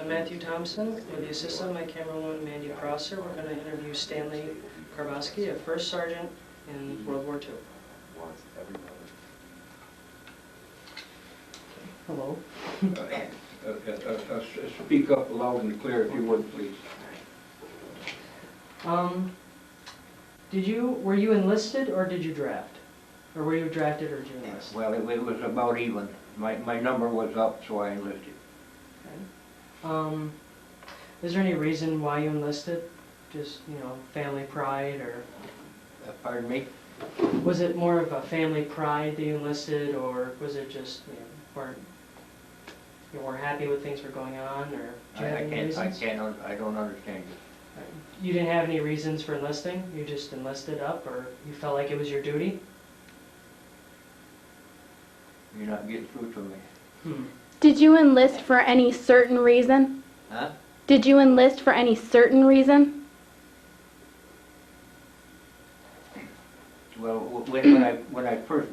I'm Matthew Thompson, with the assistant of my cameraman Mandee. We're going to interview StanleyKarboski, a first sergeant in World War II. Hello. Speak up loud and clear if you would, please. Were you enlisted or did you draft? Or were you drafted or did you enlist? Well, it was about even. My number was up, so I enlisted. Okay. Is there any reason why you enlisted? Just, family pride, or? Pardon me? Was it more of a family pride that you enlisted, or was it just, you weren't happy with things were going on, or do you have any reasons? I don't understand you. You didn't have any reasons for enlisting? You just enlisted up, or you felt like it was your duty? You're not getting through to me. Did you enlist for any certain reason? Huh? Did you enlist for any certain reason? Well, when I first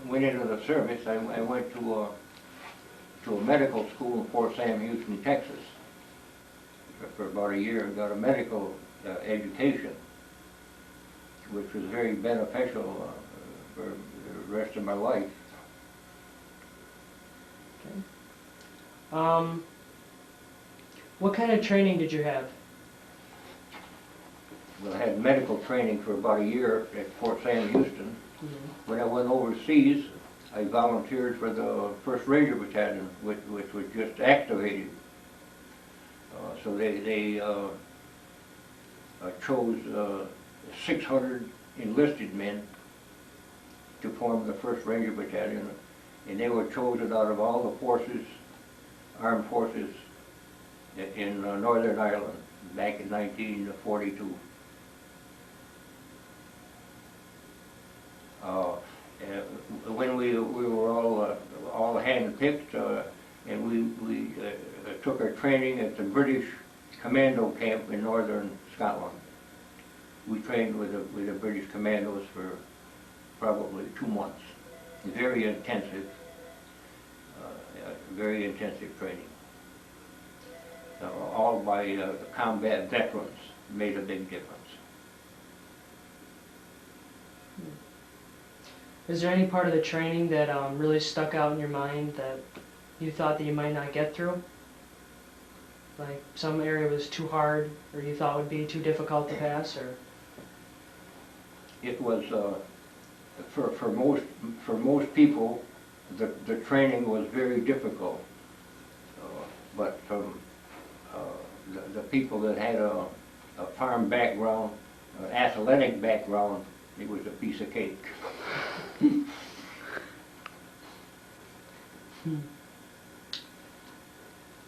went into the service, I went to a medical school in Fort Sam Houston, Texas. For about a year, I got a medical education, which was very beneficial for the rest of my life. Okay. What kind of training did you have? Well, I had medical training for about a year at Fort Sam Houston. When I went overseas, I volunteered for the 1st Ranger Battalion, which was just activated. So they chose 600 enlisted men to form the 1st Ranger Battalion, and they were chosen out of all the forces, armed forces in Northern Ireland back in 1942. When we were all hand-picked, and we took our training at the British commando camp in northern Scotland. We trained with the British commandos for probably 2 months. Very intensive training. All by combat veterans made a big difference. Is there any part of the training that really stuck out in your mind that you thought that you might not get through? Like some area was too hard, or you thought would be too difficult to pass, or? It was for most people, the training was very difficult, but the people that had a farm background, athletic background, it was a piece of cake.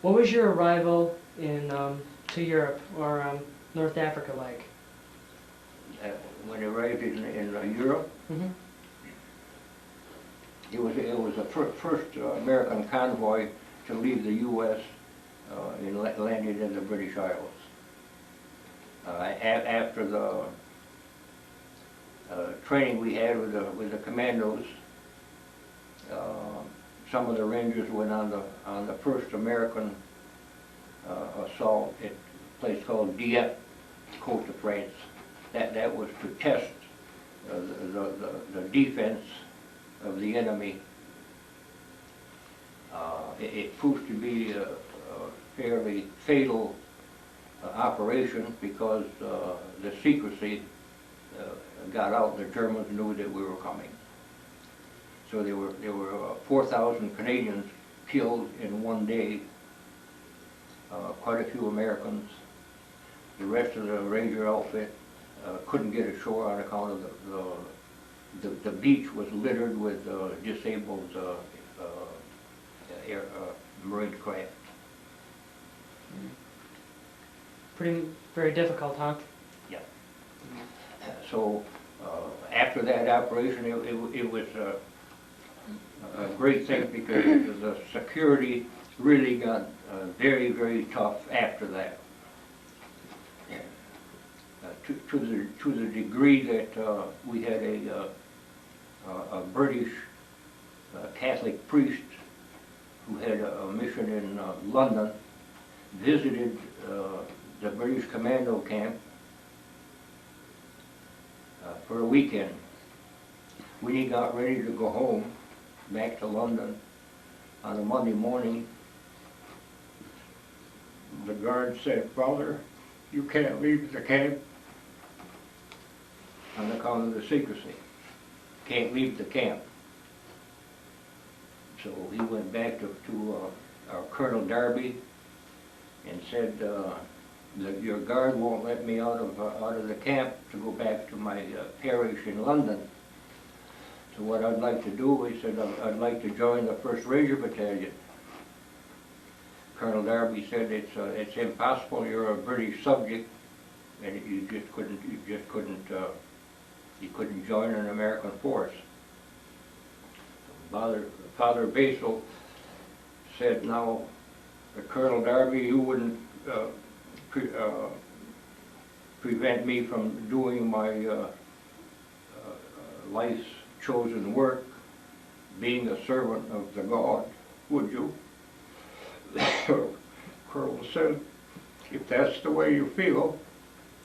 What was your arrival to Europe or North Africa like? When I arrived in Europe, it was the first American convoy to leave the U.S. And landed in the British Isles. After the training we had with the commandos, some of the Rangers went on the first American assault at a place called Dieppe, coast of France. That was to test the defense of the enemy. It proved to be a fairly fatal operation because the secrecy got out. The Germans knew that we were coming. So there were 4,000 Canadians killed in one day. Quite a few Americans. The rest of the Ranger outfit couldn't get ashore on account of the beach was littered with disabled Marine craft. Very difficult, huh? Yeah. So after that operation, it was a great thing because the security really got very, very tough after that. To the degree that we had a British Catholic priest who had a mission in London, visited the British commando camp for a weekend. When he got ready to go home, back to London, on a Monday morning, the guard said, "Father, you can't leave the camp on account of the secrecy. Can't leave the camp." So he went back to our Colonel Darby and said, that your guard won't let me out of the camp to go back to my parish in London. So what I'd like to do, he said, I'd like to join the 1st Ranger Battalion. Colonel Darby said, it's impossible. You're a British subject, and you couldn't join an American force. Father Basil said, now, Colonel Darby, you wouldn't prevent me from doing my life's chosen work, being a servant of the God, would you? Colonel said, if that's the way you feel,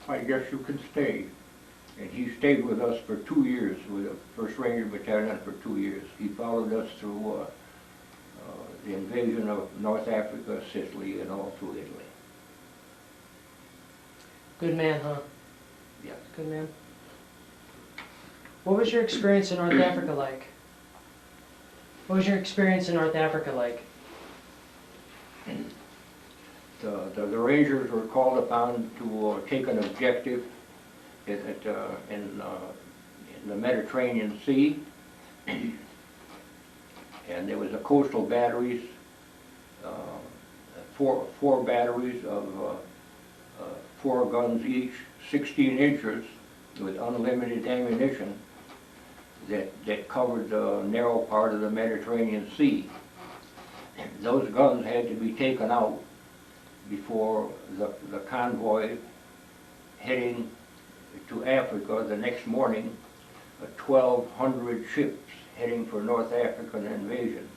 I guess you can stay. And he stayed with us for 2 years, with the 1st Ranger Battalion for 2 years. He followed us through the invasion of North Africa, Sicily, and all through Italy. Good man, huh? Yeah. Good man. What was your experience in North Africa like? What was your experience in North Africa like? The Rangers were called upon to take an objective in the Mediterranean Sea, and there was a coastal batteries, four batteries of 4 guns each, 16 inches, with unlimited ammunition that covered the narrow part of the Mediterranean Sea. Those guns had to be taken out before the convoy heading to Africa the next morning, 1,200 ships heading for North African invasion.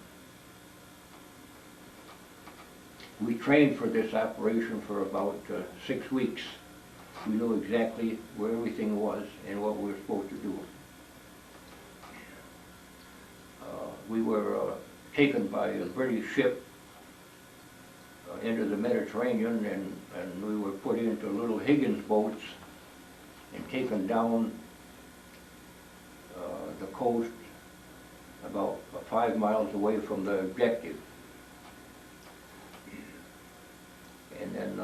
We trained for this operation for about 6 weeks. We knew exactly where everything was and what we were supposed to do. We were taken by a British ship into the Mediterranean, and we were put into little Higgins boats and taken down the coast about 5 miles away from the objective. And then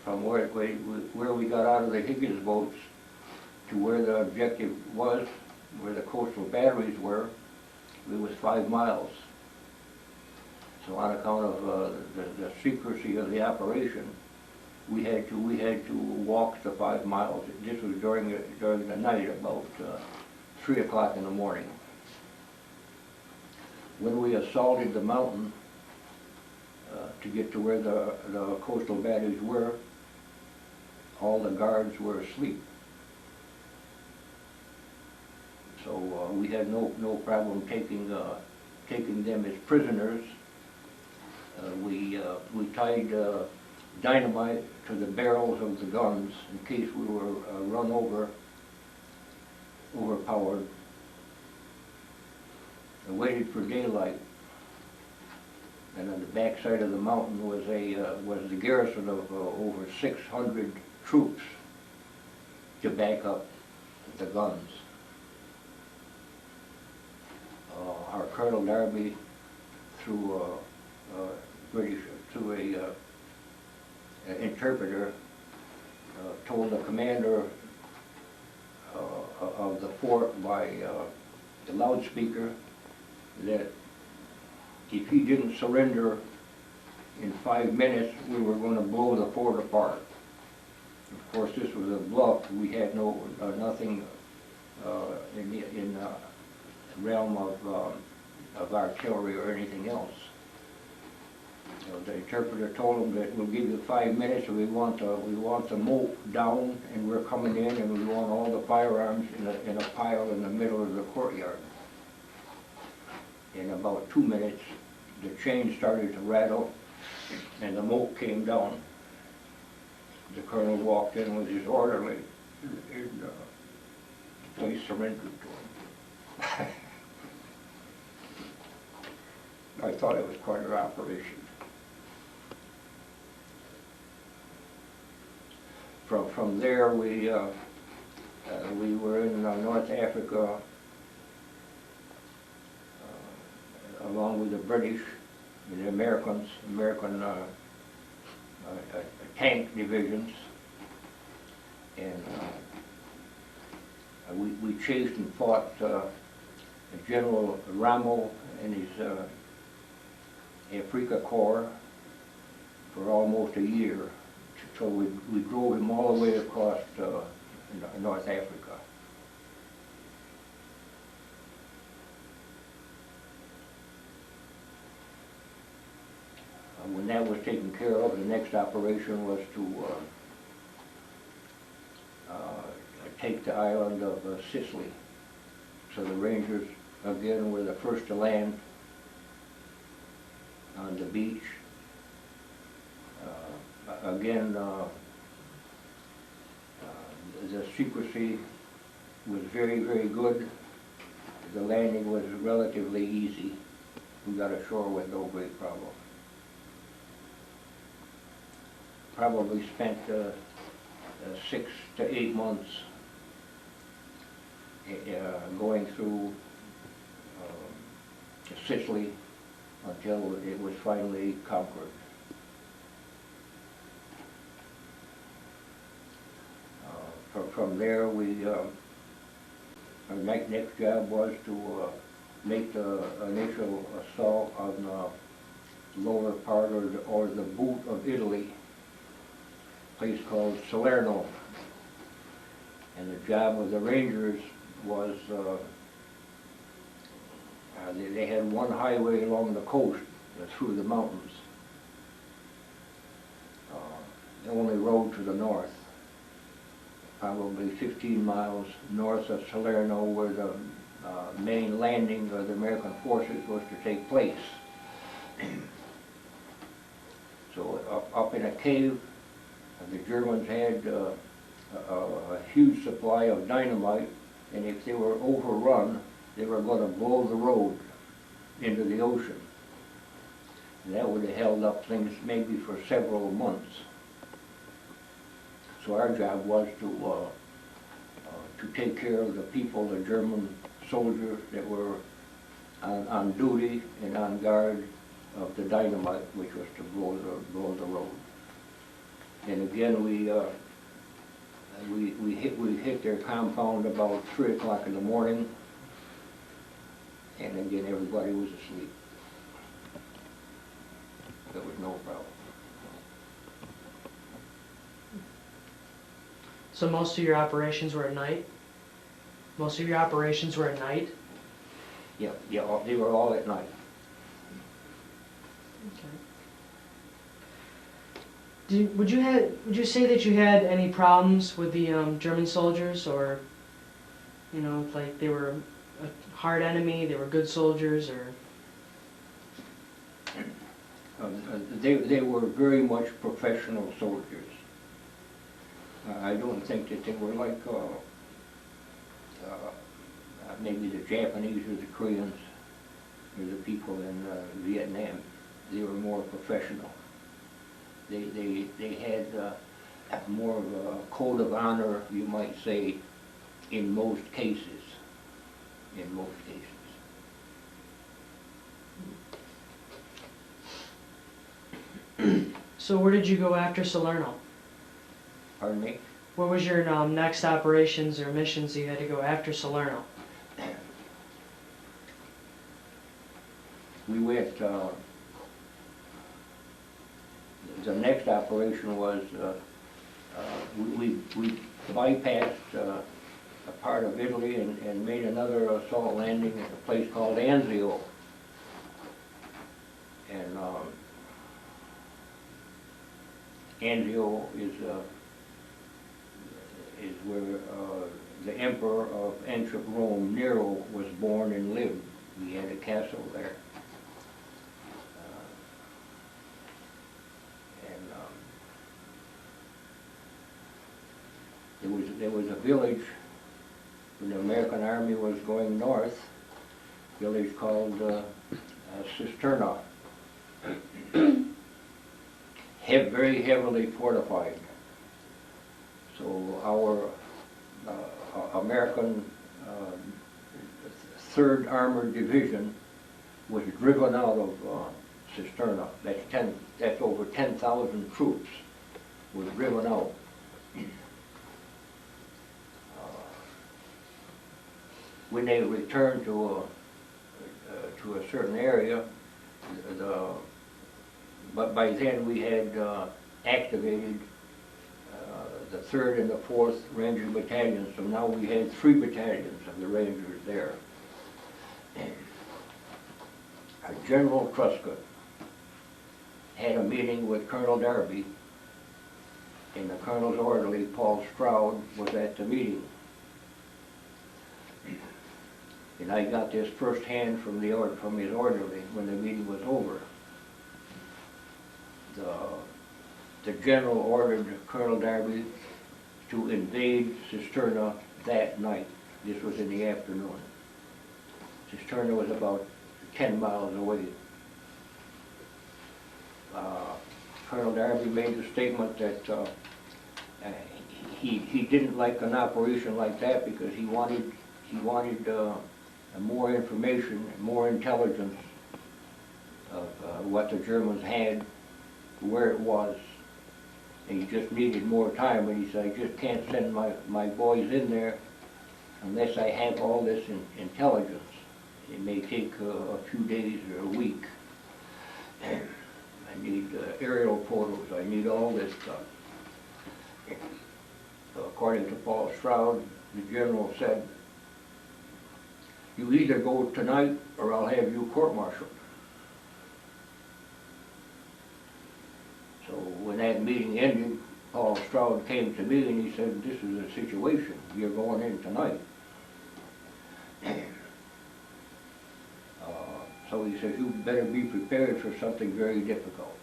from where we got out of the Higgins boats to where the objective was, where the coastal batteries were, it was 5 miles. So on account of the secrecy of the operation, we had to walk the 5 miles. This was during the night, about 3 o'clock in the morning. When we assaulted the mountain to get to where the coastal batteries were, all the guards were asleep. So we had no problem taking them as prisoners. We tied dynamite to the barrels of the guns in case we were run overpowered, and waited for daylight. And on the back side of the mountain was the garrison of over 600 troops to back up the guns. Our Colonel Darby, through an interpreter, told the commander of the fort by the loudspeaker that if he didn't surrender in 5 minutes, we were going to blow the fort apart. Of course, this was a bluff. We had nothing in the realm of artillery or anything else. So the interpreter told him that we'll give you 5 minutes, and we want the moat down, and we're coming in, and we want all the firearms in a pile in the middle of the courtyard. In about 2 minutes, the chain started to rattle and the moat came down. The colonel walked in with his orderly and the place surrendered to him. I thought it was quite an operation. From there, we were in North Africa along with the British and the American tank divisions, and we chased and fought General Ramo and his Afrika Corps for almost a year. So we drove him all the way across North Africa. When that was taken care of, the next operation was to take the island of Sicily. So the Rangers, again, were the first to land on the beach. Again, the secrecy was very, very good. The landing was relatively easy. We got ashore with no great problem. Probably spent 6 to 8 months going through Sicily until it was finally conquered. From there, our next job was to make the initial assault on the lower part or the boot of Italy, a place called Salerno. And the job of the Rangers was they had one highway along the coast through the mountains. The only road to the north, probably 15 miles north of Salerno, where the main landing of the American forces was to take place. So up in a cave, the Germans had a huge supply of dynamite, and if they were overrun, they were going to blow the road into the ocean. And that would have held up things maybe for several months. So our job was to take care of the people, the German soldiers that were on duty and on guard of the dynamite, which was to blow the road. And again, we hit their compound about 3 o'clock in the morning, and again everybody was asleep. There was no problem. So most of your operations were at night? Most of your operations were at night? Yeah, they were all at night. Okay. Would you say that you had any problems with the German soldiers, or, you know, like they were a hard enemy, they were good soldiers, or? They were very much professional soldiers. I don't think that they were like maybe the Japanese or the Koreans or the people in Vietnam. They were more professional. They had more of a code of honor, you might say, in most cases. In most cases. So where did you go after Salerno? Pardon me? What was your next operations or missions you had to go after Salerno? We went, the next operation was, we bypassed a part of Italy and made another assault landing at a place called Anzio. And Anzio is where the Emperor of ancient Rome, Nero, was born and lived. He had a castle there. there was a village when the American Army was going north, a village called Cisterna. Very heavily fortified. So our American 3rd Armored Division was driven out of Cisterna. That's over 10,000 troops was driven out. When they returned to a certain area, but by then we had activated the 3rd and the 4th Ranger Battalion, so now we had 3 battalions of the Rangers there. General Truscott had a meeting with Colonel Darby, and the Colonel's orderly, Paul Stroud, was at the meeting. And I got this firsthand from his orderly when the meeting was over. The general ordered Colonel Darby to invade Cisterna that night. This was in the afternoon. Cisterna was about 10 miles away. Colonel Darby made the statement that he didn't like an operation like that because he wanted more information, more intelligence of what the Germans had, where it was, and he just needed more time. And he said, I just can't send my boys in there unless I have all this intelligence. It may take a few days or a week. I need aerial photos, I need all this stuff. So according to Paul Stroud, the general said, you either go tonight or I'll have you court-martialed. So when that meeting ended, Paul Stroud came to me and he said, this is a situation, you're going in tonight. So he says, you better be prepared for something very difficult.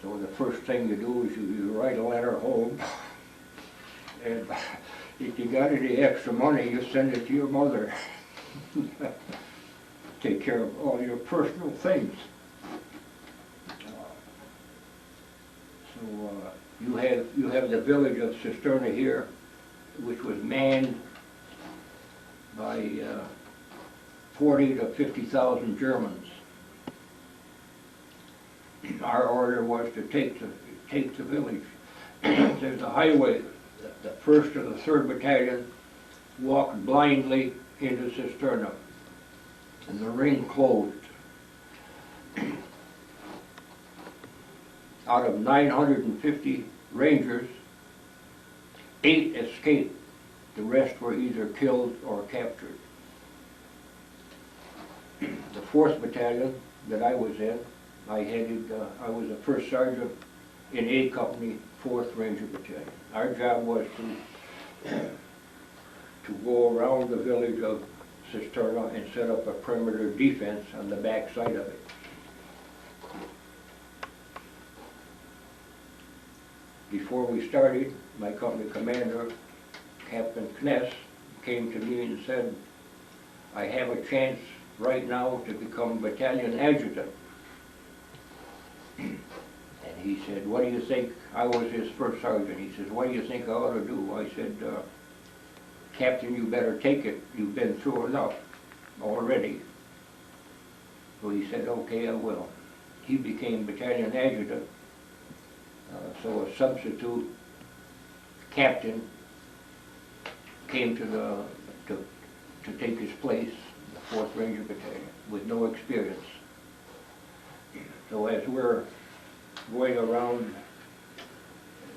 So the first thing you do is you write a letter home, and if you got any extra money, you send it to your mother. Take care of all your personal things. You have the village of Cisterna here, which was manned by 40 to 50,000 Germans. Our order was to take the village. There's a highway. The 1st and the 3rd Battalion walked blindly into Cisterna, and the ring closed. Out of 950 Rangers, 8 escaped. The rest were either killed or captured. The 4th Battalion that I was in, I was a first sergeant in A Company, 4th Ranger Battalion. Our job was to go around the village of Cisterna and set up a perimeter defense on the back side of it. Before we started, my company commander, Captain Kness, came to me and said, I have a chance right now to become battalion adjutant. And he said, what do you think? I was his first sergeant. He says, what do you think I ought to do? I said, Captain, you better take it. You've been through enough already. So he said, okay, I will. He became battalion adjutant. So a substitute captain came to take his place, the 4th Ranger Battalion, with no experience. So as we're going around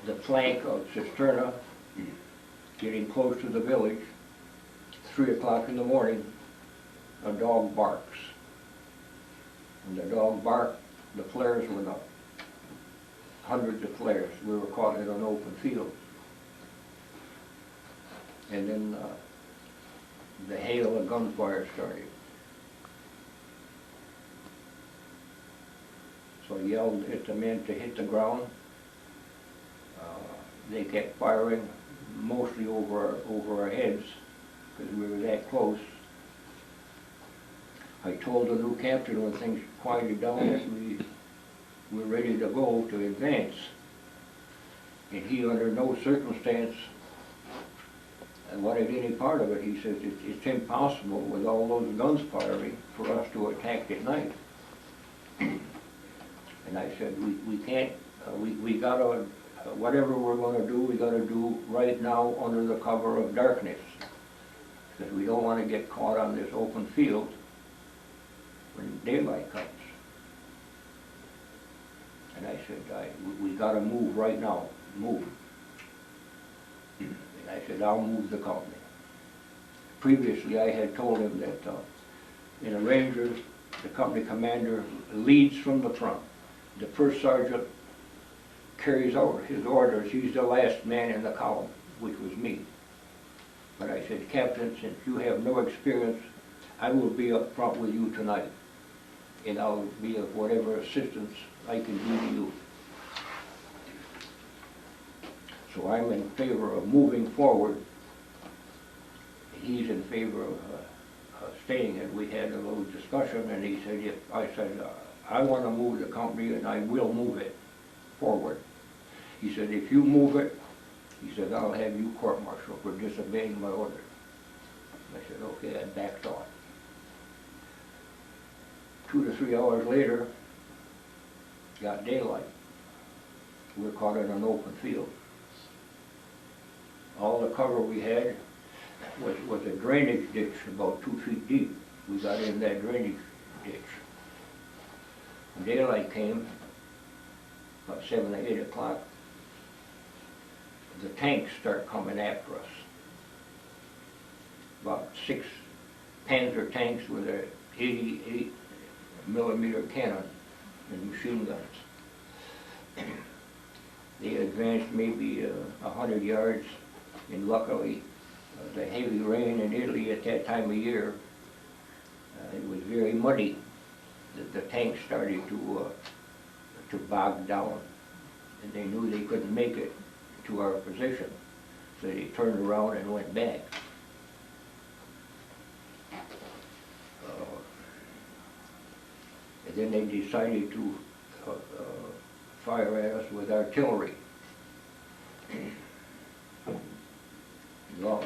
the flank of Cisterna, getting close to the village, 3 o'clock in the morning, a dog barks. When the dog barked, the flares went up. Hundreds of flares. We were caught in an open field. And then the hail of gunfire started. So I yelled at the men to hit the ground. They kept firing mostly over our heads because we were that close. I told the new captain when things quieted down that we were ready to go to advance. And he, under no circumstance, wanted any part of it. He says it's impossible with all those guns firing for us to attack at night. And I said, we can't, we gotta, whatever we're gonna do, we gotta do right now under the cover of darkness. Because we don't want to get caught on this open field when daylight comes. And I said, we gotta move right now, move. And I said, I'll move the company. Previously, I had told him that in a Ranger, the company commander leads from the front. The first sergeant carries out his orders. He's the last man in the column, which was me. But I said, Captain, since you have no experience, I will be up front with you tonight, and I'll be of whatever assistance I can do to you. So I'm in favor of moving forward. He's in favor of staying, and we had a little discussion, and he said, I want to move the company, and I will move it forward. He said, if you move it, he said, I'll have you court-martialed for disobeying my orders. I said, okay, I backed off. 2 to 3 hours later, got daylight. We were caught in an open field. All the cover we had was a drainage ditch about 2 feet deep. We got in that drainage ditch. When daylight came, about 7 or 8 o'clock, the tanks start coming after us. About 6 Panzer tanks with a 88 millimeter cannon and machine guns. They advanced maybe 100 yards, and luckily the heavy rain in Italy at that time of year, it was very muddy. The tanks started to bog down, and they knew they couldn't make it to our position, so they turned around and went back. And then they decided to fire at us with artillery.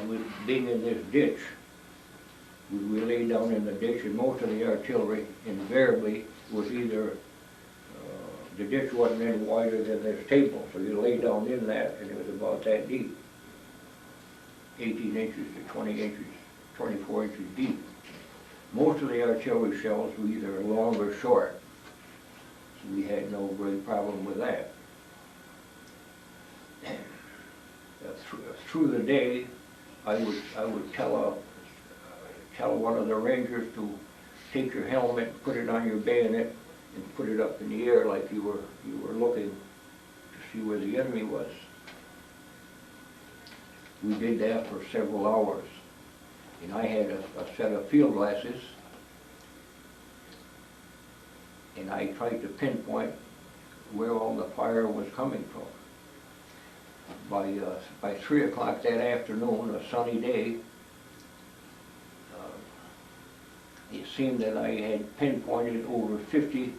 With being in this ditch, we lay down in the ditch, and most of the artillery invariably was either, the ditch wasn't any wider than this table, so you lay down in that, and it was about that deep, 18 inches to 20 inches, 24 inches deep. Most of the artillery shells were either long or short, so we had no great problem with that. Through the day, I would tell one of the Rangers to take your helmet, put it on your bayonet, and put it up in the air like you were looking to see where the enemy was. We did that for several hours, and I had a set of field glasses, and I tried to pinpoint where all the fire was coming from. By 3 o'clock that afternoon, a sunny day, it seemed that I had pinpointed over 50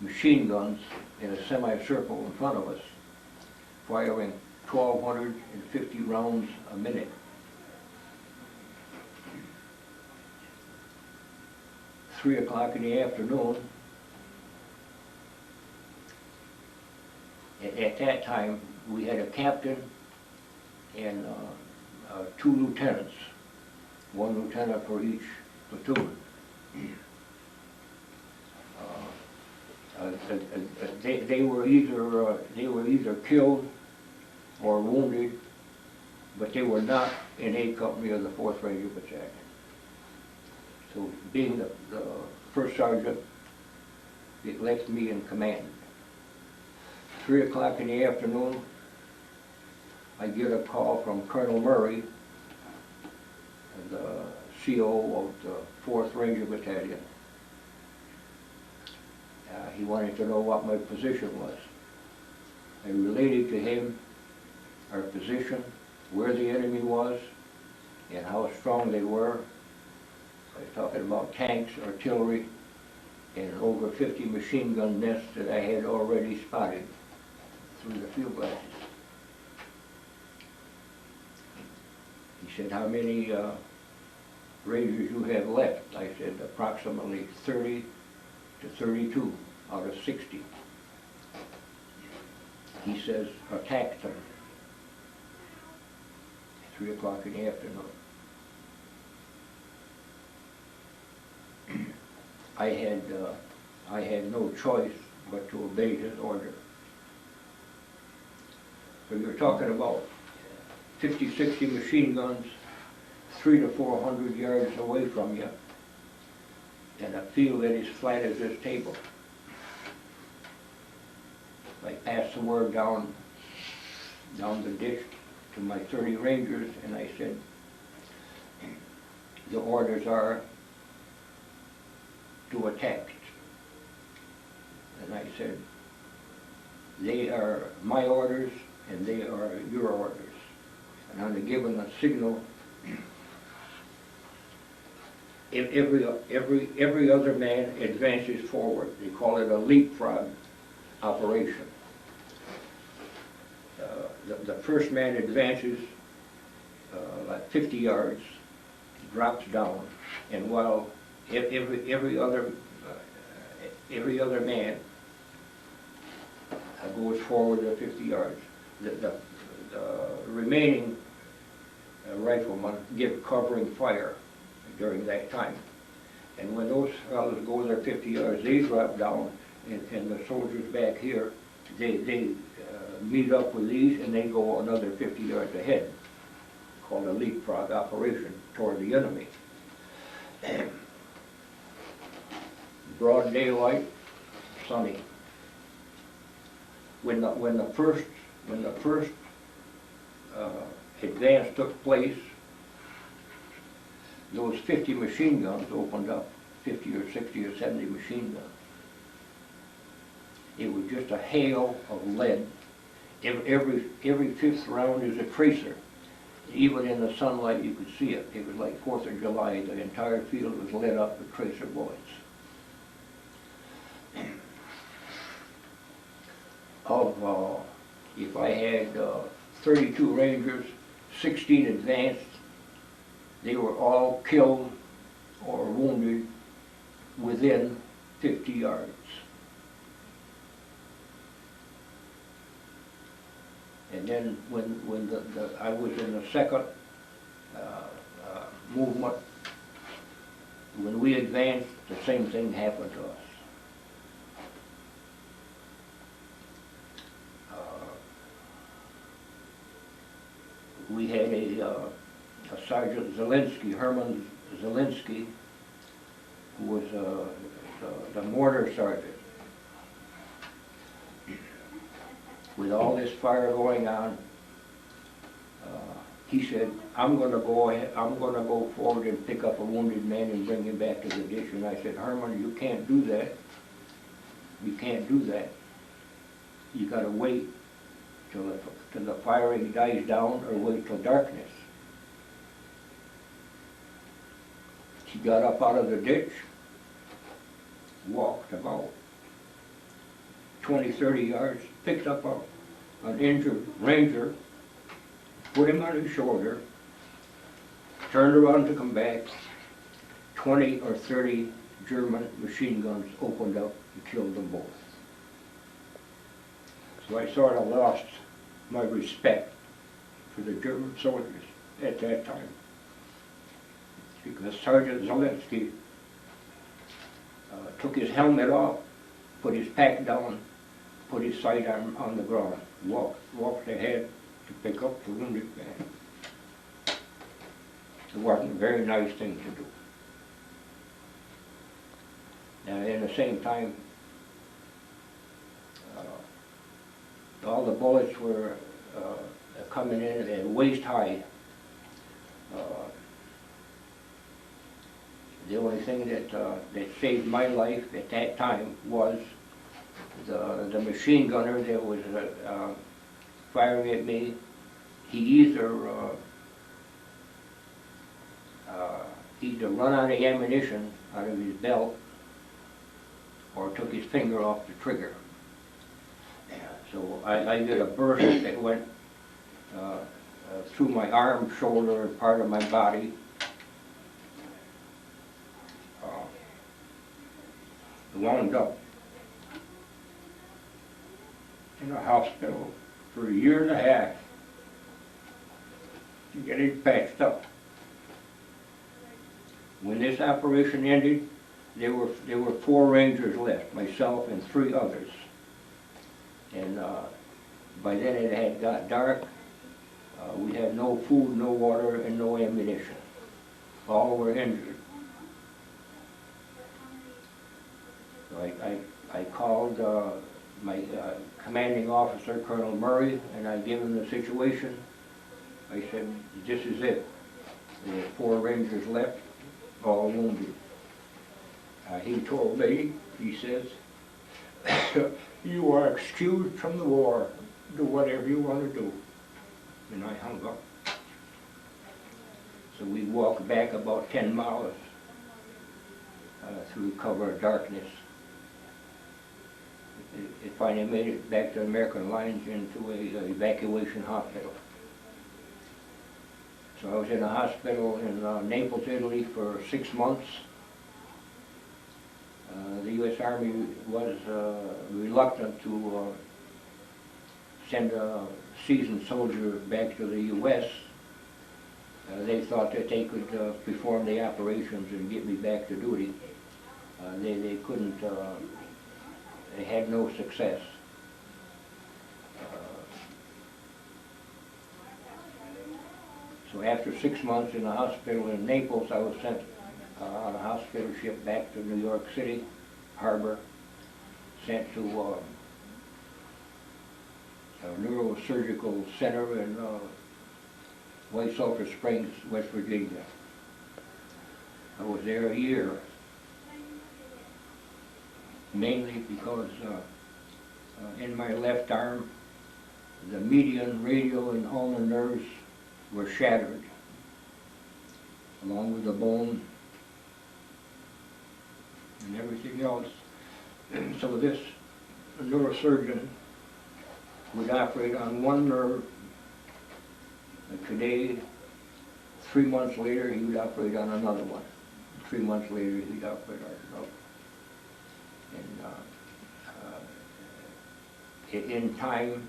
machine guns in a semicircle in front of us, firing 1,250 rounds a minute. At 3 o'clock in the afternoon, at that time, we had a captain and 2 lieutenants, 1 lieutenant for each platoon. They were either killed or wounded, but they were not in A Company of the 4th Ranger Battalion. So being the first sergeant, it left me in command. 3 o'clock in the afternoon, I get a call from Colonel Murray, the CO of the 4th Ranger Battalion. He wanted to know what my position was. I related to him our position, where the enemy was, and how strong they were. I was talking about tanks, artillery, and over 50 machine gun nests that I had already spotted through the field glasses. He said, how many Rangers you have left? I said, approximately 30 to 32 out of 60. He says, attack them. 3 o'clock in the afternoon. I had no choice but to obey his order. So you're talking about 50, 60 machine guns, 300 to 400 yards away from you, in a field that is flat as this table. I passed the word down the ditch to my 30 Rangers, and I said, the orders are to attack. And I said, they are my orders and they are your orders. And on the given a signal, every other man advances forward. They call it a leapfrog operation. The first man advances like 50 yards, drops down, and while every other man goes forward at 50 yards, the remaining riflemen give covering fire during that time. And when those fellows go their 50 yards, they drop down, and the soldiers back here, they meet up with these, and they go another 50 yards ahead, called a leapfrog operation toward the enemy. Broad daylight, sunny. When the first advance took place, those 50 machine guns opened up, 50 or 60 or 70 machine guns. It was just a hail of lead. Every fifth round is a tracer. Even in the sunlight you could see it. It was like 4th of July. The entire field was lit up with tracer bullets. If I had 32 Rangers, 16 advanced, they were all killed or wounded within 50 yards. And then when I was in the second movement, when we advanced, the same thing happened to us. We had a Sergeant Zelensky, Herman Zelensky, who was the mortar sergeant. With all this fire going on, he said, I'm going to go forward and pick up a wounded man and bring him back to the ditch. And I said, Herman, you can't do that. You can't do that. You got to wait till the firing dies down, or wait till darkness. He got up out of the ditch, walked about 20, 30 yards, picked up an injured Ranger, put him on his shoulder, turned around to come back. 20 or 30 German machine guns opened up and killed them both. So I sort of lost my respect for the German soldiers at that time, because Sergeant Zelensky took his helmet off, put his pack down, put his sidearm on the ground, walked ahead to pick up the wounded man. It wasn't a very nice thing to do. And at the same time, all the bullets were coming in at waist high. The only thing that saved my life at that time was the machine gunner that was firing at me, he either run out of ammunition out of his belt or took his finger off the trigger. So I did a burst that went through my arm, shoulder, and part of my body. Wound up in a hospital for a year and a half to get it patched up. When this operation ended, there were 4 Rangers left, myself and 3 others. And by then it had got dark. We had no food, no water, and no ammunition. All were injured. So I called my commanding officer, Colonel Murray, and I gave him the situation. I said, this is it. There were 4 Rangers left, all wounded. He told me, he says, you are excused from the war. Do whatever you want to do. And I hung up. So we walked back about 10 miles through cover of darkness. It finally made it back to American lines into a evacuation hospital. So I was in a hospital in Naples, Italy for 6 months. The U.S. Army was reluctant to send a seasoned soldier back to the U.S. They thought that they could perform the operations and get me back to duty. They couldn't, they had no success. So after 6 months in a hospital in Naples, I was sent on a hospital ship back to New York City Harbor, sent to a neurosurgical center in White Sulphur Springs, West Virginia. I was there a year, mainly because in my left arm, the median, radial, and ulnar nerves were shattered, along with the bone and everything else. And so this neurosurgeon would operate on one nerve. Today, 3 months later, he would operate on another one. 3 months later, he'd operate on another. And in time,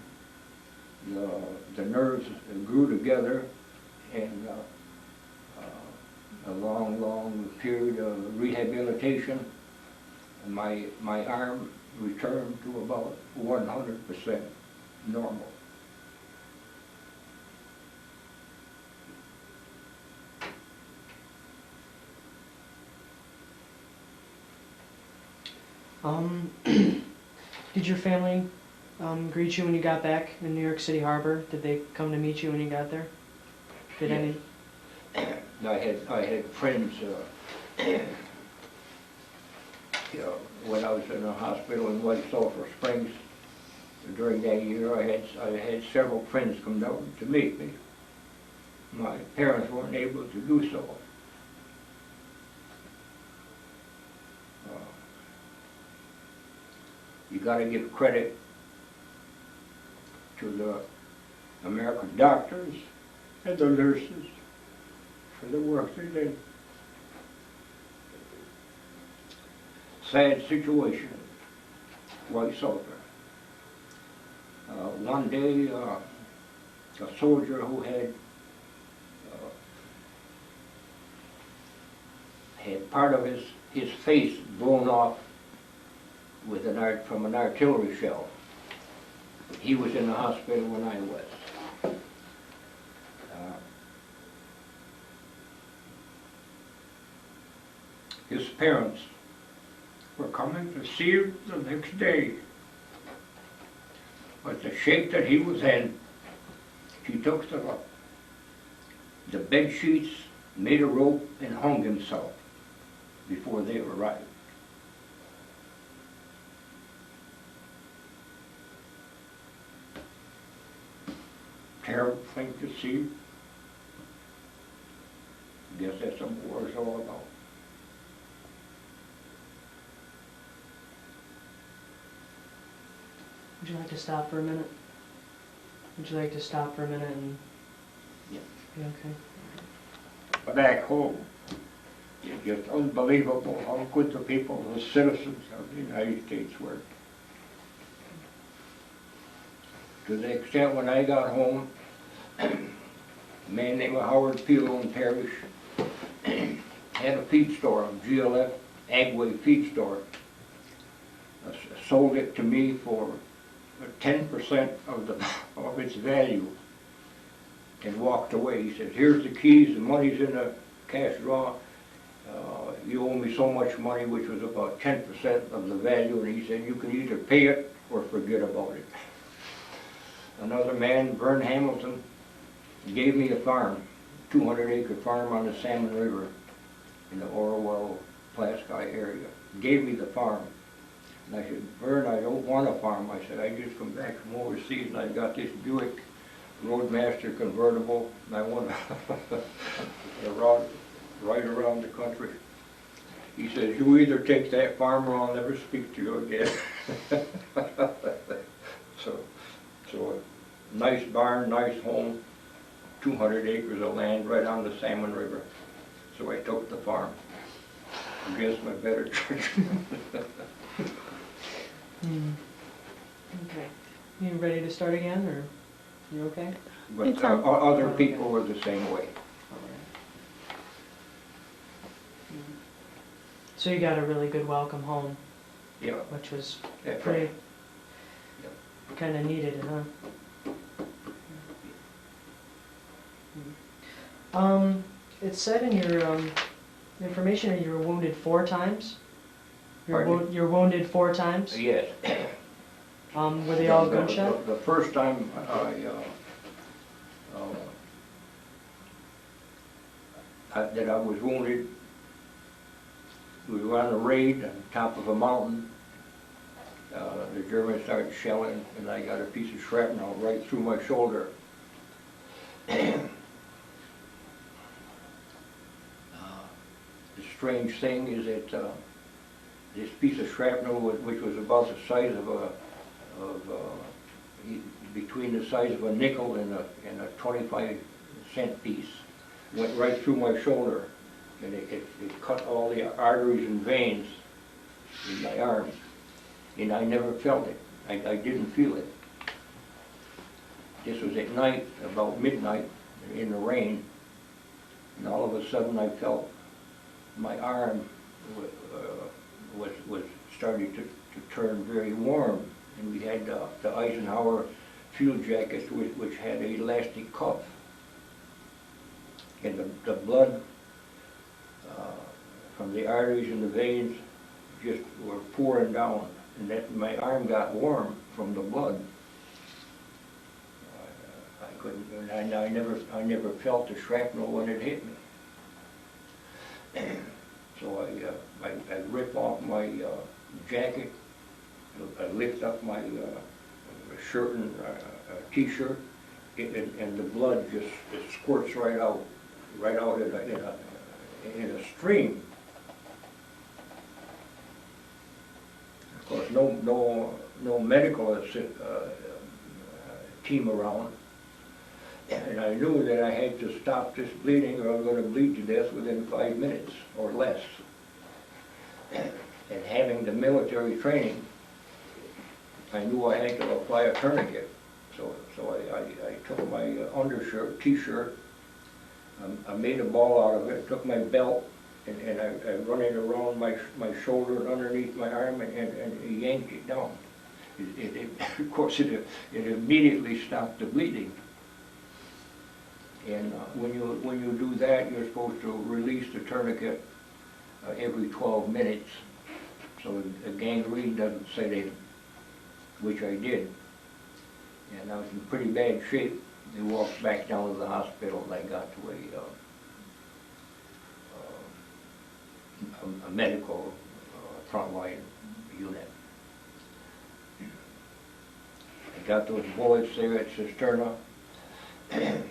the nerves grew together, and a long period of rehabilitation, and my arm returned to about 100% normal. Did your family greet you when you got back in New York City Harbor? Did they come to meet you when you got there? Did Yes. any? I had friends. When I was in a hospital in White Sulphur Springs during that year, I had several friends come down to meet me. My parents weren't able to do so. You got to give credit to the American doctors and the nurses for the work they did. Sad situation, White Sulphur. One day, a soldier who had part of his face blown off with from an artillery shell. He was in the hospital when I was. His parents were coming to see him the next day. But the shape that he was in, he took the bed sheets, made a rope, and hung himself before they arrived. terrible thing to see. I guess that's what war is all about. Would you like to stop for a minute? Would you like to stop for a minute and... Yeah. Be okay? Back home, it's just unbelievable how good the people, the citizens of the United States were. To the extent when I got home, a man named Howard Pilo in Parish had a feed store, a GLF Agway feed store. Sold it to me for 10% of its value and walked away. He said, here's the keys, the money's in the cash drawer. You owe me so much money, which was about 10% of the value, and he said, you can either pay it or forget about it. Another man, Vern Hamilton, gave me a farm, 200-acre farm on the Salmon River in the Orwell, Plasky area. Gave me the farm. And I said, Vern, I don't want a farm. I said, I just come back from overseas and I got this Buick Roadmaster convertible, and I want to right around the country. He says, you either take that farm or I'll never speak to you again. So a nice barn, nice home, 200 acres of land right on the Salmon River. So I took the farm against my better judgment. Okay. You ready to start again, or you okay? But It's on. other people were the same way. So you got a really good welcome home, Yeah, which was that's pretty, right. kind of needed, huh? It said in your information that you were wounded 4 times? Pardon? You're wounded 4 times? Yes. Were they all gunshot? The first time that I was wounded, we were on a raid on top of a mountain. The Germans started shelling, and I got a piece of shrapnel right through my shoulder. The strange thing is that this piece of shrapnel, which was about the size of between the size of a nickel and a 25-cent piece, went right through my shoulder, and it cut all the arteries and veins in my arm, and I never felt it. I didn't feel it. This was at night, about midnight, in the rain, and all of a sudden I felt my arm was starting to turn very warm, and we had the Eisenhower field jackets which had an elastic cuff, and the blood from the arteries and the veins just were pouring down, and that my arm got warm from the blood. I couldn't, and I never felt the shrapnel when it hit me. So I rip off my jacket, I lift up my shirt and t-shirt, and the blood just squirts right out in a stream. Of course, no medical team around. And I knew that I had to stop this bleeding or I was going to bleed to death within 5 minutes or less. And having the military training, I knew I had to apply a tourniquet. So I took my undershirt, t-shirt, I made a ball out of it, took my belt, and I run it around my shoulder and underneath my arm and yanked it down. Of course, it immediately stopped the bleeding. And when you do that, you're supposed to release the tourniquet every 12 minutes, so the gangrene doesn't set in, which I did. And I was in pretty bad shape. They walked back down to the hospital, and I got to a medical frontline unit. I got those bullets there at Cisterna. A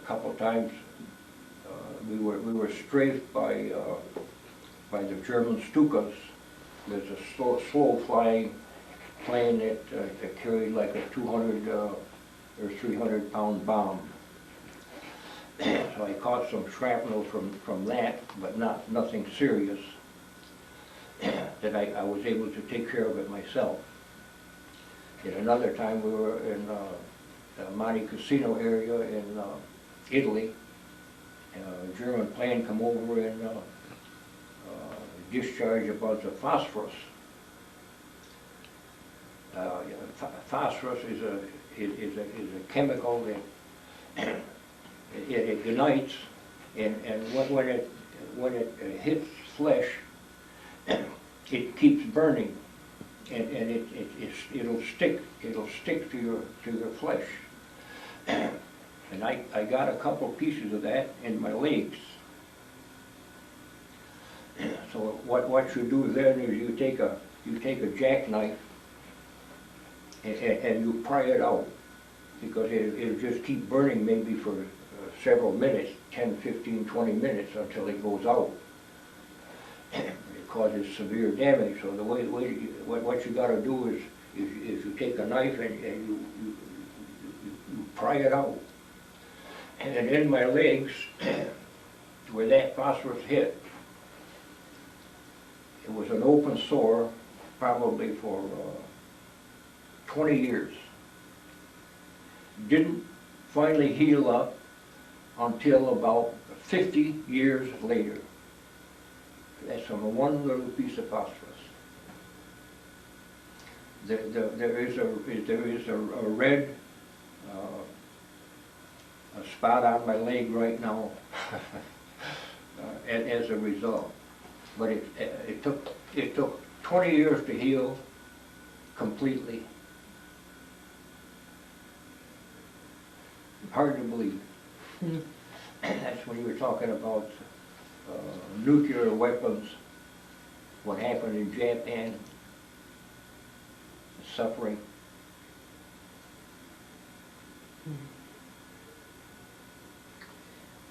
couple times we were strafed by the German Stukas. There's a slow flying plane that carried like a 200 or 300 pound bomb. So I caught some shrapnel from that, but nothing serious. That I was able to take care of it myself. And another time we were in the Monte Cassino area in Italy. A German plane come over and discharged a bunch of phosphorus. Phosphorus is a chemical that it ignites, and when it hits flesh, it keeps burning, and it'll stick to your flesh. And I got a couple pieces of that in my legs. So what you do then is you take a jackknife and you pry it out, because it'll just keep burning maybe for several minutes, 10, 15, 20 minutes until it goes out. It causes severe damage. So what you got to do is you take a knife and you pry it out. And in my legs, where that phosphorus hit, it was an open sore, probably for 20 years. Didn't finally heal up until about 50 years later. That's from one little piece of phosphorus. There is a red a spot on my leg right now as a result. But it took 20 years to heal completely. Hard to believe. And that's when you were talking about nuclear weapons, what happened in Japan, the suffering.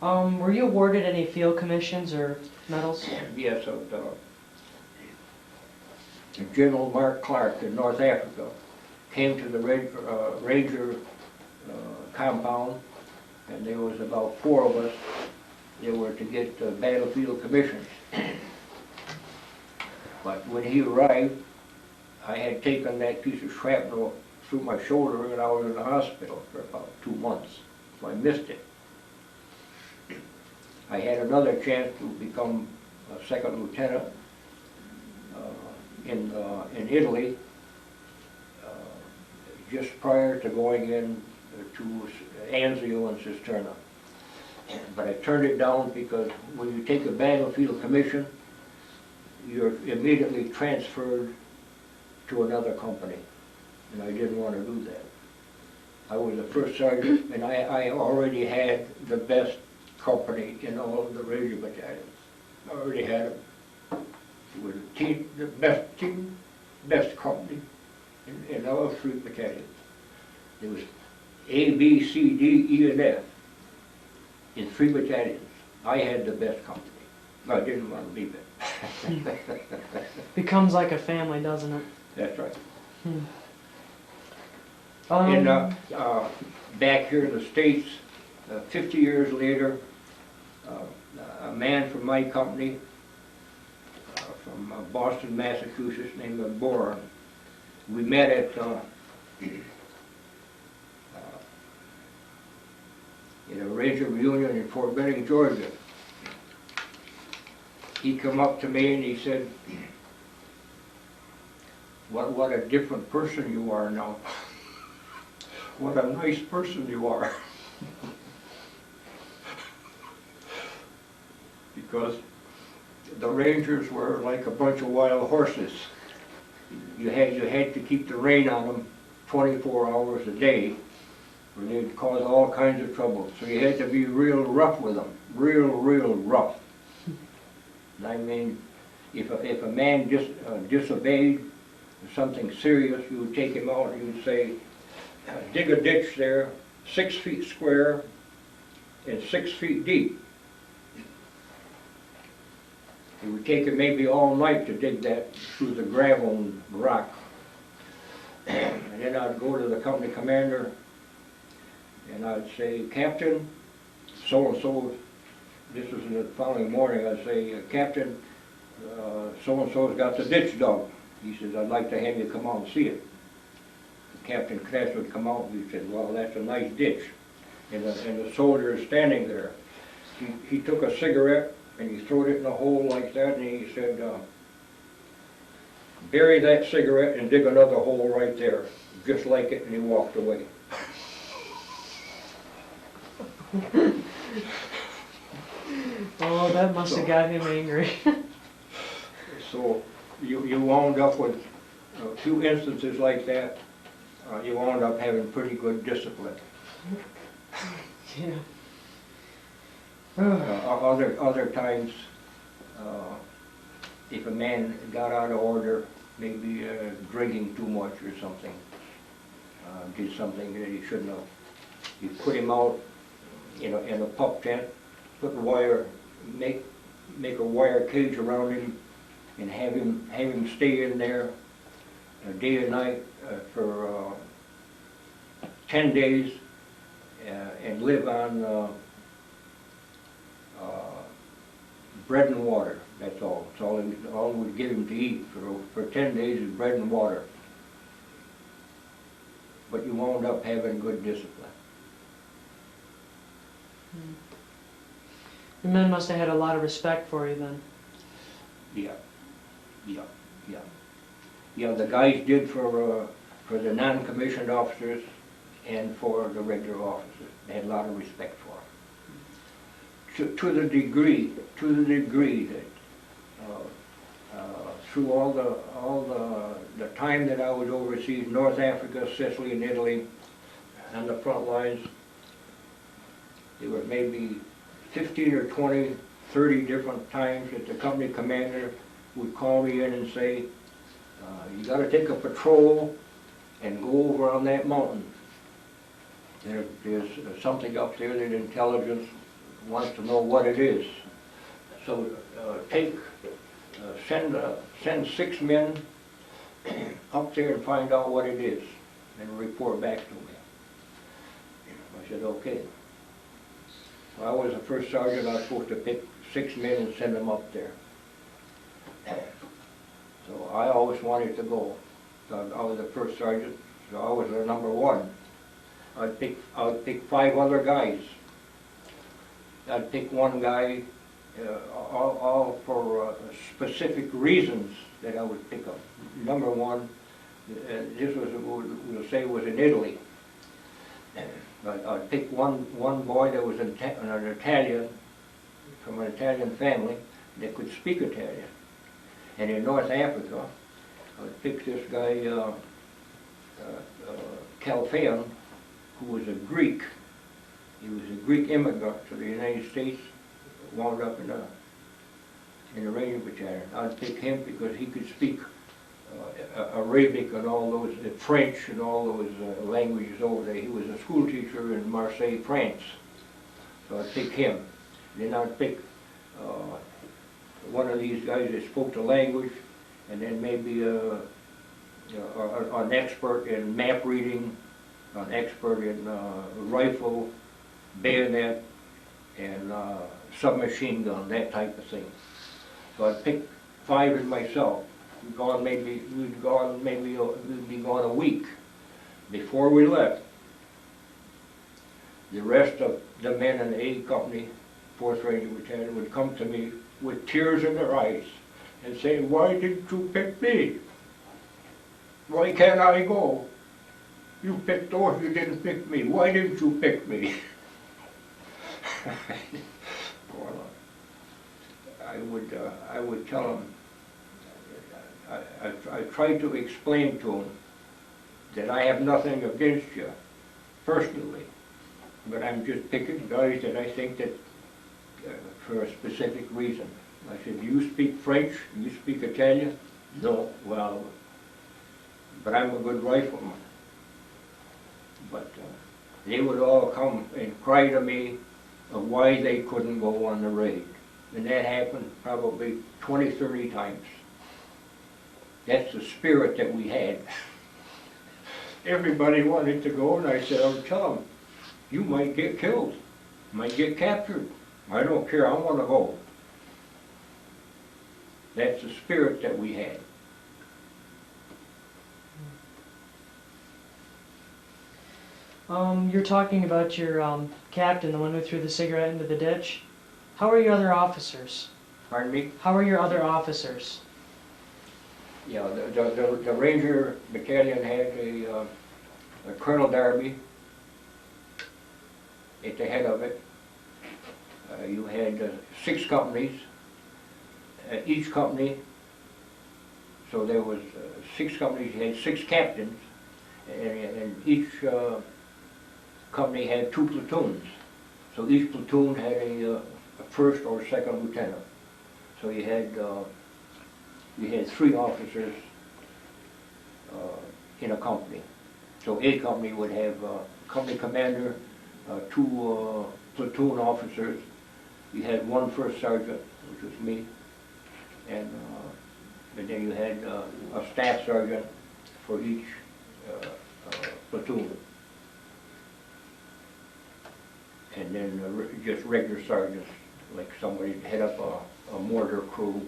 Were you awarded any field commissions or medals? Yes, General Mark Clark in North Africa came to the Ranger compound, and there was about 4 of us that were to get battlefield commissions. But when he arrived, I had taken that piece of shrapnel through my shoulder, and I was in the hospital for about 2 months, so I missed it. I had another chance to become a second lieutenant in Italy just prior to going in to Anzio and Cisterna. But I turned it down because when you take a battlefield commission, you're immediately transferred to another company, and I didn't want to do that. I was the first sergeant, and I already had the best company in all of the Ranger battalions. I already had them. It was the best company in all 3 battalions. There was A, B, C, D, E, and F in 3 battalions. I had the best company. I didn't want to leave it. Becomes like a family, doesn't it? That's right. And back here in the States, 50 years later, a man from my company, from Boston, Massachusetts, named Bourne, we met at in a Ranger reunion in Fort Benning, Georgia. He come up to me and he said, what a different person you are now. What a nice person you are. Because the Rangers were like a bunch of wild horses. You had to keep the rein on them 24 hours a day, or they'd cause all kinds of trouble. So you had to be real rough with them, real rough. And I mean, if a man disobeyed, something serious, you would take him out and you would say, dig a ditch there, 6 feet square and 6 feet deep. It would take him maybe all night to dig that through the gravel and rock. And then I'd go to the company commander and I'd say, Captain, so-and-so, this was the following morning, I'd say, Captain, so-and-so's got the ditch dug. He says, I'd like to have you come out and see it. Captain Kness would come out and he said, well, that's a nice ditch. And the soldier is standing there. He took a cigarette and he threw it in a hole like that and he said, bury that cigarette and dig another hole right there, just like it, and he walked away. Oh, that must have got him angry. So you wound up with a few instances like that. You wound up having pretty good discipline. Yeah. Other times, if a man got out of order, maybe drinking too much or something, did something that he shouldn't have, you put him out, in a pup tent, put wire, make a wire cage around him, and have him stay in there day and night for 10 days, and live on bread and water. That's all. It's all we would give him to eat for 10 days is bread and water. But you wound up having good discipline. The men must have had a lot of respect for you then. Yeah. The guys did for the non-commissioned officers and for the regular officers. They had a lot of respect for them. To the degree that through all the time that I was overseas, North Africa, Sicily, and Italy, on the front lines, there were maybe 15 or 20, 30 different times that the company commander would call me in and say, you got to take a patrol and go over on that mountain. There's something up there that intelligence wants to know what it is. So send 6 men up there and find out what it is and report back to me. I said, okay. Well, I was the first sergeant. I was supposed to pick 6 men and send them up there. So I always wanted to go. So I was the first sergeant, so I was the number 1. I'd pick 5 other guys. I'd pick one guy, all for specific reasons that I would pick up. Number 1, this was, we'll say, was in Italy. I'd pick one boy that was an Italian, from an Italian family, that could speak Italian. And in North Africa, I'd pick this guy, Calfeon, who was a Greek. He was a Greek immigrant to the United States, wound up in the Ranger Battalion. I'd pick him because he could speak Arabic and all those, French and all those languages over there. He was a school teacher in Marseille, France. So I'd pick him. Then I'd pick one of these guys that spoke the language, and then maybe an expert in map reading, an expert in rifle, bayonet, and submachine gun, that type of thing. So I'd pick 5 in myself. We'd be gone a week. Before we left, the rest of the men in the A Company, 4th Ranger Battalion, would come to me with tears in their eyes and say, why didn't you pick me? Why can't I go? You picked those, you didn't pick me. Why didn't you pick me? Well, I would tell them, I tried to explain to them that I have nothing against you personally, but I'm just picking guys that I think that for a specific reason. I said, do you speak French? Do you speak Italian? No. Well, but I'm a good rifleman. But they would all come and cry to me of why they couldn't go on the raid. And that happened probably 20, 30 times. That's the spirit that we had. Everybody wanted to go, and I said, I would tell them, you might get killed, might get captured. I don't care, I want to go. That's the spirit that we had. You're talking about your captain, the one who threw the cigarette into the ditch. How are your other officers? Pardon me? How are your other officers? Yeah, the Ranger Battalion had a Colonel Darby at the head of it. You had 6 companies. Each company, so there was 6 companies, you had 6 captains, and each company had 2 platoons. So each platoon had a first or second lieutenant. So you had 3 officers in a company. So a company would have a company commander, 2 platoon officers. You had 1 first sergeant, which was me, and then you had a staff sergeant for each platoon. And then just regular sergeants, like somebody to head up a mortar crew,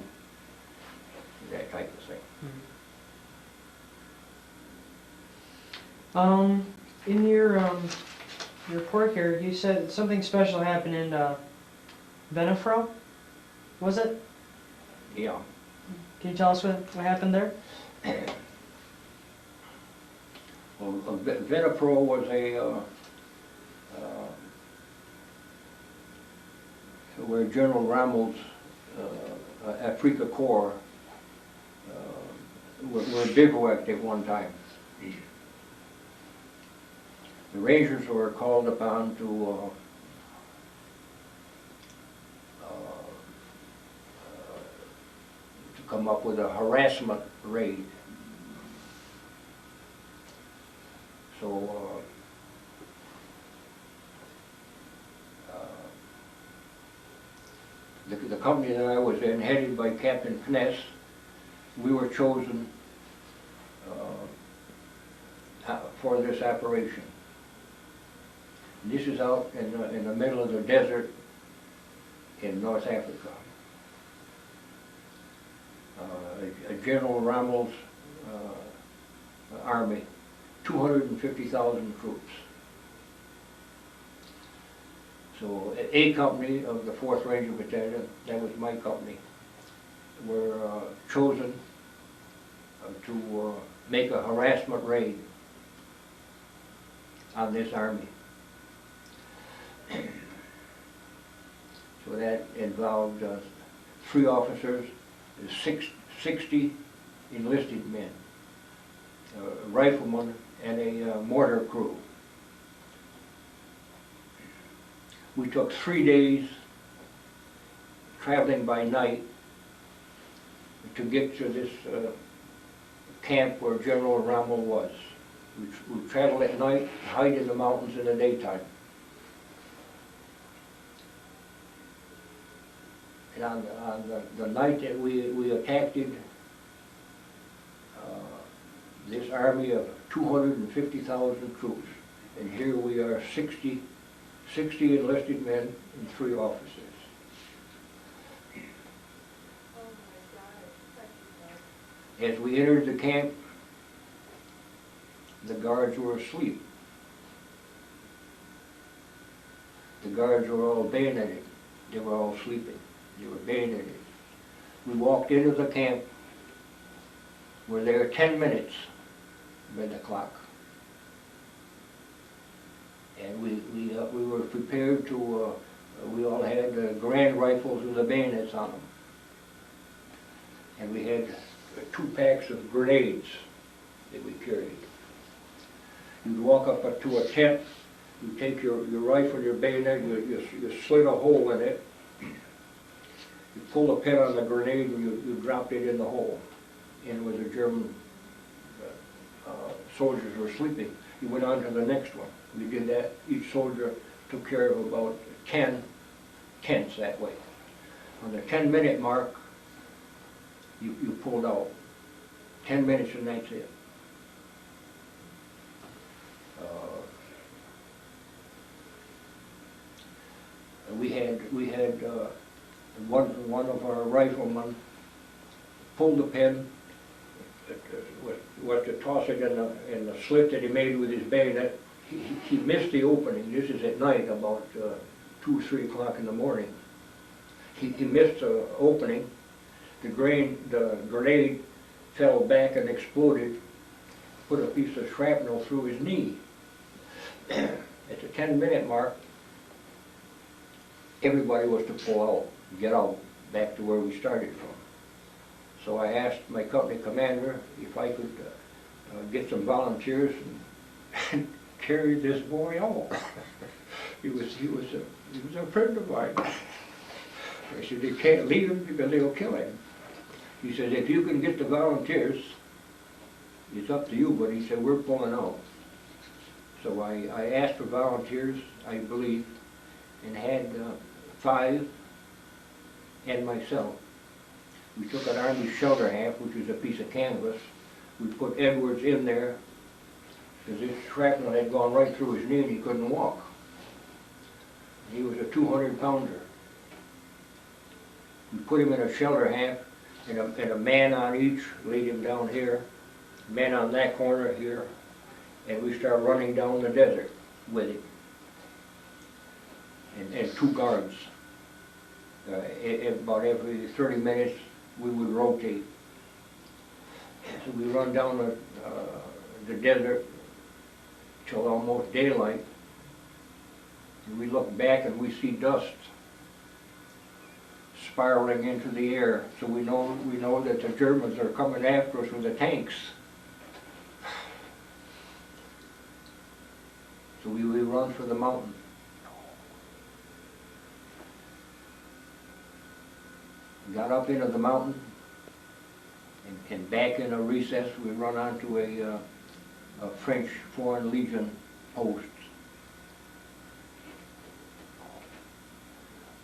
that type of thing. In your report here, you said something special happened in Venafro, was it? Yeah. Can you tell us what happened there? Well, Venafro was where General Rommel's Afrika Corps were bivouacked at one time. The Rangers were called upon to come up with a harassment raid. So the company that I was in, headed by Captain Kness, we were chosen for this operation. This is out in the middle of the desert in North Africa. General Rommel's army, 250,000 troops. So a company of the 4th Ranger Battalion, that was my company, were chosen to make a harassment raid on this army. So that involved 3 officers, 60 enlisted men, a rifleman, and a mortar crew. We took 3 days traveling by night to get to this camp where General Rommel was. We traveled at night, hide in the mountains in the daytime. And on the night that we attacked this army of 250,000 troops, and here we are 60 enlisted men and 3 officers. As we entered the camp, the guards were asleep. The guards were all bayoneted. They were all sleeping. They were bayoneted. We walked into the camp. We're there 10 minutes by the clock. And we were prepared to, we all had grand rifles with the bayonets on them. And we had 2 packs of grenades that we carried. You'd walk up to a tent, you take your rifle, your bayonet, you slit a hole in it, you pull the pin on the grenade and you dropped it in the hole. And it was a German soldiers were sleeping. He went on to the next one. We did that. Each soldier took care of about 10 tents that way. On the 10-minute mark, you pulled out. 10 minutes and that's it. We had one of our riflemen pulled the pin, was to toss it in the slit that he made with his bayonet. He missed the opening. This is at night, about 2 or 3 o'clock in the morning. He missed the opening. The grenade fell back and exploded, put a piece of shrapnel through his knee. At the 10-minute mark, everybody was to pull out, get out, back to where we started from. So I asked my company commander if I could get some volunteers and carry this boy out. He was a friend of mine. I said, you can't leave him because they'll kill him. He said, if you can get the volunteers, it's up to you, but he said, we're pulling out. So I asked for volunteers, I believe, and had 5 and myself. We took an Army shelter half, which is a piece of canvas. We put Edwards in there, because this shrapnel had gone right through his knee and he couldn't walk. He was a 200-pounder. We put him in a shelter half, and a man on each, laid him down here, man on that corner here, and we started running down the desert with him. And 2 guards. About every 30 minutes, we would rotate. So we run down the desert till almost daylight, and we look back and we see dust spiraling into the air. So we know that the Germans are coming after us with the tanks. So we run for the mountain. Got up into the mountain, and back in a recess, we run onto a French Foreign Legion post.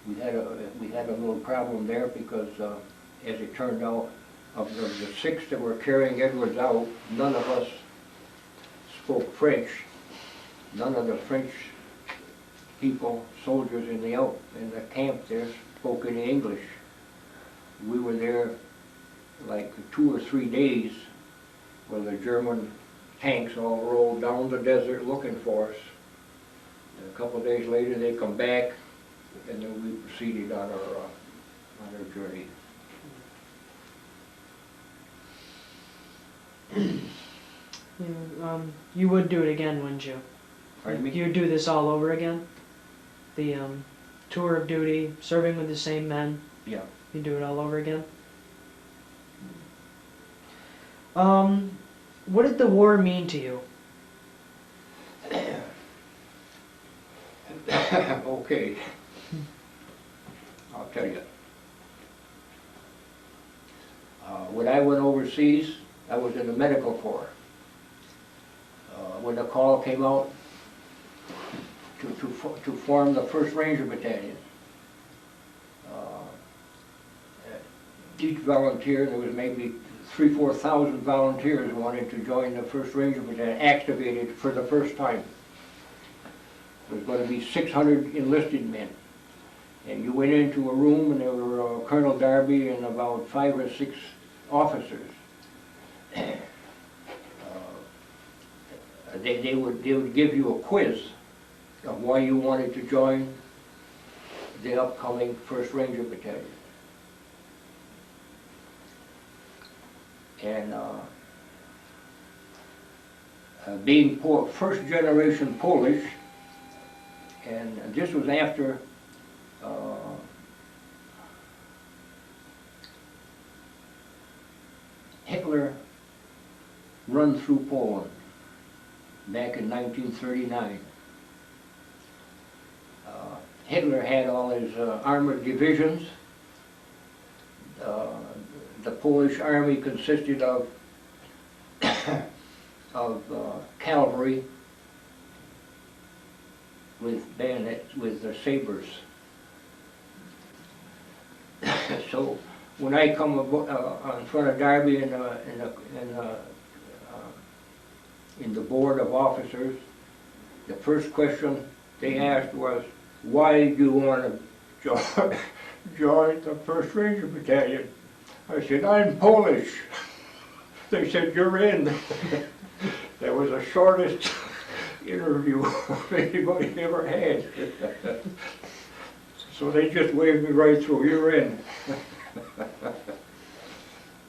We had a little problem there because, as it turned out, of the 6 that were carrying Edwards out, none of us spoke French. None of the French people, soldiers in the camp there, spoke any English. We were there like 2 or 3 days where the German tanks all rolled down the desert looking for us. And a couple of days later they come back, and then we proceeded on our journey. You would do it again, wouldn't you? Pardon me? You would do this all over again? The tour of duty, serving with the same men? Yeah. You do it all over again? What did the war mean to you? Okay. I'll tell you. When I went overseas, I was in the medical corps. When the call came out to form the 1st Ranger Battalion, each volunteer, there was maybe 3,000 or 4,000 volunteers who wanted to join the 1st Ranger Battalion, activated for the first time. There was going to be 600 enlisted men. And you went into a room and there were Colonel Darby and about 5 or 6 officers. They would give you a quiz of why you wanted to join the upcoming 1st Ranger Battalion. And being 1st generation Polish, and this was after Hitler run through Poland back in 1939. Hitler had all his armored divisions. The Polish army consisted of of cavalry with bayonets, with the sabers. So when I come in front of Darby in the board of officers, the first question they asked was, why do you want to join the 1st Ranger Battalion? I said, I'm Polish. They said, you're in. That was the shortest interview anybody ever had. So they just waved me right through, you're in.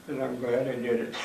And I'm glad I did it.